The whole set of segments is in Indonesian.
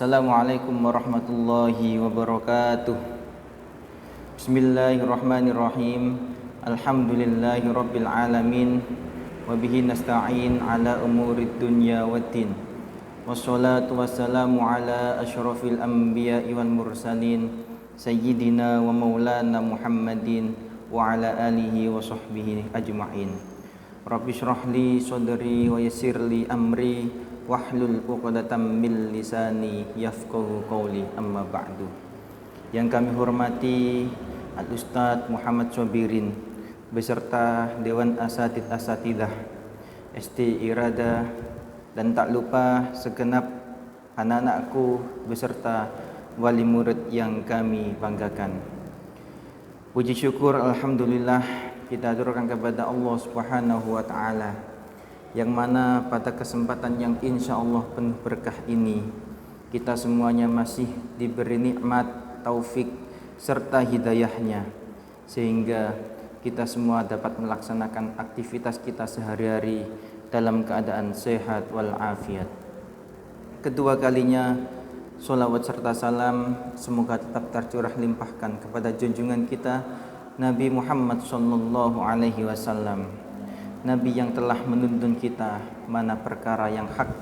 Assalamualaikum warahmatullahi wabarakatuh. Bismillahirrahmanirrahim. Alhamdulillahi rabbil alamin. Wabihi nasta'in ala umurid dunya waddin. Wassalatu wassalamu ala asyrafil anbiya'i wal mursalin Sayyidina wa maulana Muhammadin wa ala alihi wa sahbihi ajma'in. Rabbi syrah li sadri wa yassir li amri wahlul 'uqdatam min lisani yafqahu qawli, amma ba'du. Yang kami hormati Al-Ustadz Muhammad Sobirin beserta Dewan Asatidah ST Irada, dan tak lupa segenap anak-anakku beserta wali murid yang kami banggakan. Puji syukur alhamdulillah kita aturkan kepada Allah Subhanahu wa taala, yang mana pada kesempatan yang insya Allah penuh berkah ini kita semuanya masih diberi nikmat, taufik serta hidayahnya, sehingga kita semua dapat melaksanakan aktivitas kita sehari-hari dalam keadaan sehat walafiat. Kedua kalinya sholawat serta salam semoga tetap tercurah limpahkan kepada junjungan kita Nabi Muhammad sallallahu alaihi wasallam, Nabi yang telah menuntun kita mana perkara yang hak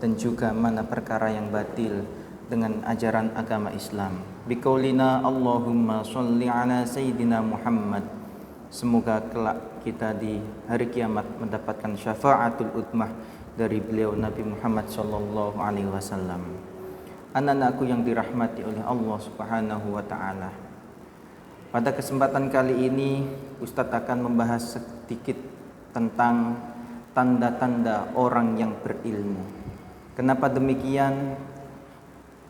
dan juga mana perkara yang batil dengan ajaran agama Islam. Biqaulina Allahumma sholli ala Sayyidina Muhammad. Semoga kelak kita di hari kiamat mendapatkan syafaatul utmah dari beliau Nabi Muhammad sallallahu alaihi wasallam. Anak-anakku yang dirahmati oleh Allah Subhanahu wa taala. Pada kesempatan kali ini Ustadz akan membahas sedikit tentang tanda-tanda orang yang berilmu. Kenapa demikian?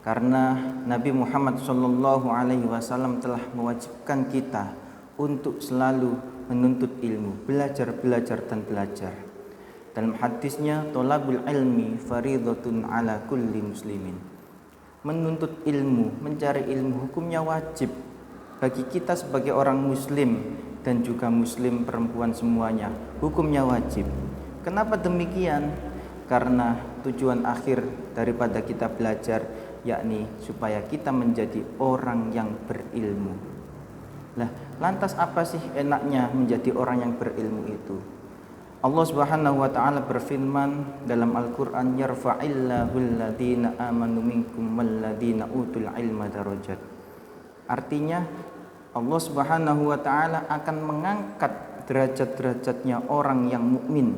Karena Nabi Muhammad sallallahu alaihi wasallam telah mewajibkan kita untuk selalu menuntut ilmu, belajar dan belajar. Dalam hadisnya, thalabul ilmi fardhatun ala kulli muslimin. Menuntut ilmu, mencari ilmu hukumnya wajib bagi kita sebagai orang muslim dan juga muslim perempuan semuanya, hukumnya wajib. Kenapa demikian? Karena tujuan akhir daripada kita belajar yakni supaya kita menjadi orang yang berilmu. Lah, lantas apa sih enaknya menjadi orang yang berilmu itu? Allah Subhanahu wa taala berfirman dalam Al-Qur'an, yarfa'illahu alladziina aamanu minkum walladziina utul ilma darajat. Artinya Allah Subhanahu wa taala akan mengangkat derajat-derajatnya orang yang mukmin,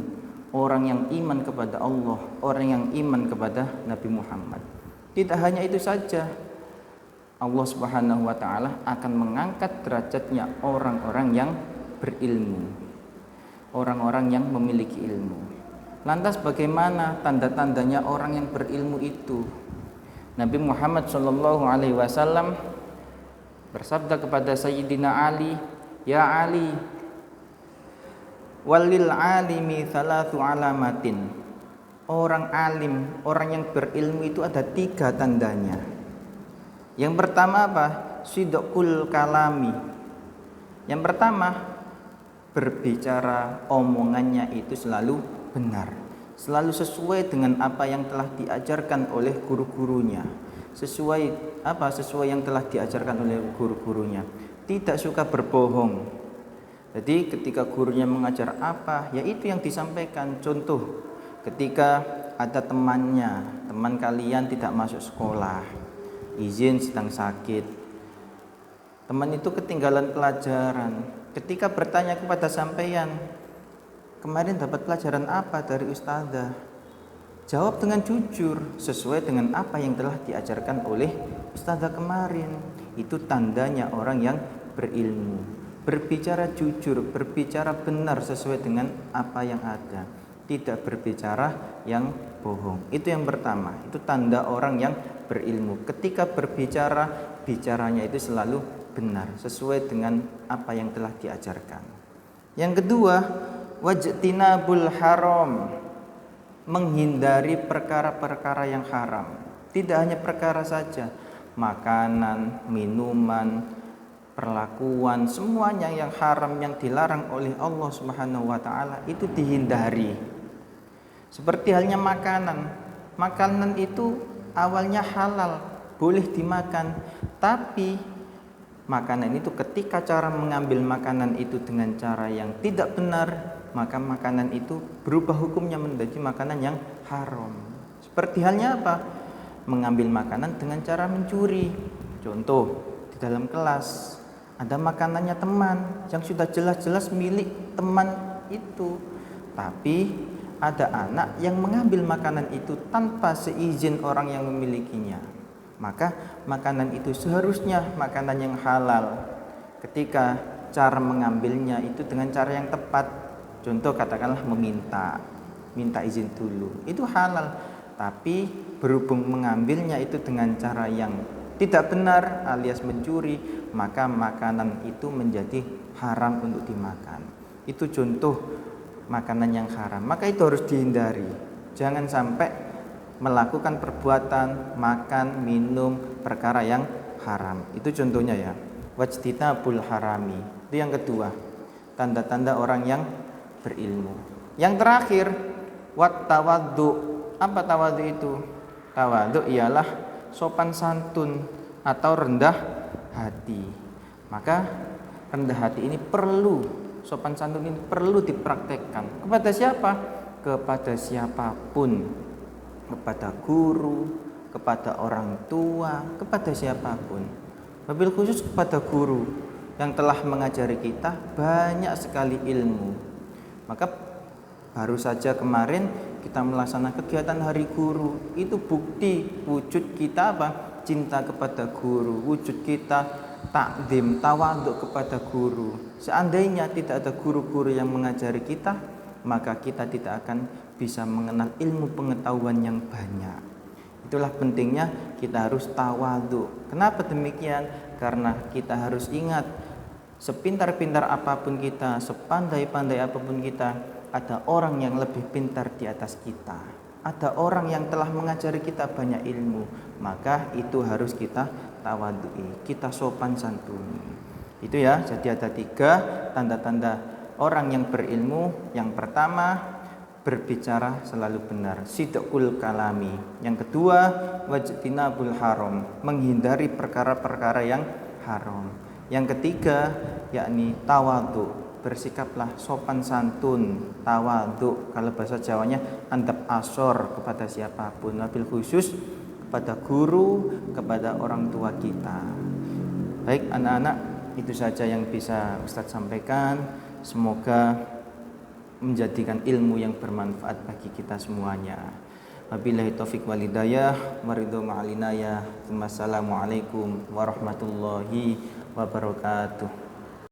orang yang iman kepada Allah, orang yang iman kepada Nabi Muhammad. Tidak hanya itu saja, Allah Subhanahu wa taala akan mengangkat derajatnya orang-orang yang berilmu, orang-orang yang memiliki ilmu. Lantas bagaimana tanda-tandanya orang yang berilmu itu? Nabi Muhammad sallallahu alaihi wasallam bersabda kepada Sayyidina Ali, "Ya Ali, walil alimi thalathu alamatin." Orang alim, orang yang berilmu itu ada 3 tandanya. Yang pertama apa? Sidqul kalami. Yang pertama, berbicara omongannya itu selalu benar, selalu sesuai dengan apa yang telah diajarkan oleh guru-gurunya. Sesuai yang telah diajarkan oleh guru-gurunya. Tidak suka berbohong. Jadi ketika gurunya mengajar apa, ya itu yang disampaikan. Contoh, ketika ada teman kalian tidak masuk sekolah, izin sedang sakit, teman itu ketinggalan pelajaran. Ketika bertanya kepada sampeyan, kemarin dapat pelajaran apa dari ustazah? Jawab dengan jujur sesuai dengan apa yang telah diajarkan oleh ustazah kemarin. Itu tandanya orang yang berilmu. Berbicara jujur, berbicara benar sesuai dengan apa yang ada, tidak berbicara yang bohong. Itu yang pertama, itu tanda orang yang berilmu. Ketika berbicara, bicaranya itu selalu benar sesuai dengan apa yang telah diajarkan. Yang kedua, wajtinabul haram, menghindari perkara-perkara yang haram. Tidak hanya perkara saja, makanan, minuman, perlakuan, semuanya yang haram, yang dilarang oleh Allah Subhanahu wa taala itu dihindari. Seperti halnya makanan. Makanan itu awalnya halal, boleh dimakan, tapi makanan itu ketika cara mengambil makanan itu dengan cara yang tidak benar, maka makanan itu berubah hukumnya menjadi makanan yang haram. Seperti halnya apa? Mengambil makanan dengan cara mencuri. Contoh, di dalam kelas ada makanannya teman yang sudah jelas-jelas milik teman itu, tapi ada anak yang mengambil makanan itu tanpa seizin orang yang memilikinya. Maka makanan itu seharusnya makanan yang halal ketika cara mengambilnya itu dengan cara yang tepat. Contoh katakanlah minta izin dulu, itu halal. Tapi berhubung mengambilnya itu dengan cara yang tidak benar alias mencuri, maka makanan itu menjadi haram untuk dimakan. Itu contoh makanan yang haram, maka itu harus dihindari. Jangan sampai melakukan perbuatan makan, minum perkara yang haram. Itu contohnya ya. Wajtinabul harami. Itu yang kedua. Tanda-tanda orang yang berilmu. Yang terakhir, wat tawaddu. Apa tawaddu itu? Tawaddu ialah sopan santun atau rendah hati. Maka rendah hati ini perlu, sopan santun ini perlu dipraktekkan. Kepada siapa? Kepada siapapun. Kepada guru, kepada orang tua, kepada siapapun. Wabil khusus kepada guru yang telah mengajari kita banyak sekali ilmu. Maka baru saja kemarin kita melaksanakan kegiatan Hari Guru. Itu bukti wujud kita apa? Cinta kepada guru, wujud kita takdim, tawadhu kepada guru. Seandainya tidak ada guru-guru yang mengajari kita, maka kita tidak akan bisa mengenal ilmu pengetahuan yang banyak. Itulah pentingnya kita harus tawadhu. Kenapa demikian? Karena kita harus ingat, sepintar-pintar apapun kita, sepandai-pandai apapun kita, ada orang yang lebih pintar di atas kita. Ada orang yang telah mengajari kita banyak ilmu. Maka itu harus kita tawadhui, kita sopan santuni. Itu ya, jadi ada 3 tanda-tanda orang yang berilmu. Yang pertama, berbicara selalu benar, sidqul kalami. Yang kedua, wajtinabul haram, menghindari perkara-perkara yang haram. Yang ketiga, yakni tawadhu, bersikaplah sopan santun, tawadhu. Kalau bahasa Jawanya andap asor kepada siapapun, wabil khusus kepada guru, kepada orang tua kita. Baik anak-anak, itu saja yang bisa Ustadz sampaikan. Semoga menjadikan ilmu yang bermanfaat bagi kita semuanya. Wabillahi taufik wal hidayah, waridho ma'alinayah. Wassalamualaikum warahmatullahi wabarakatuh.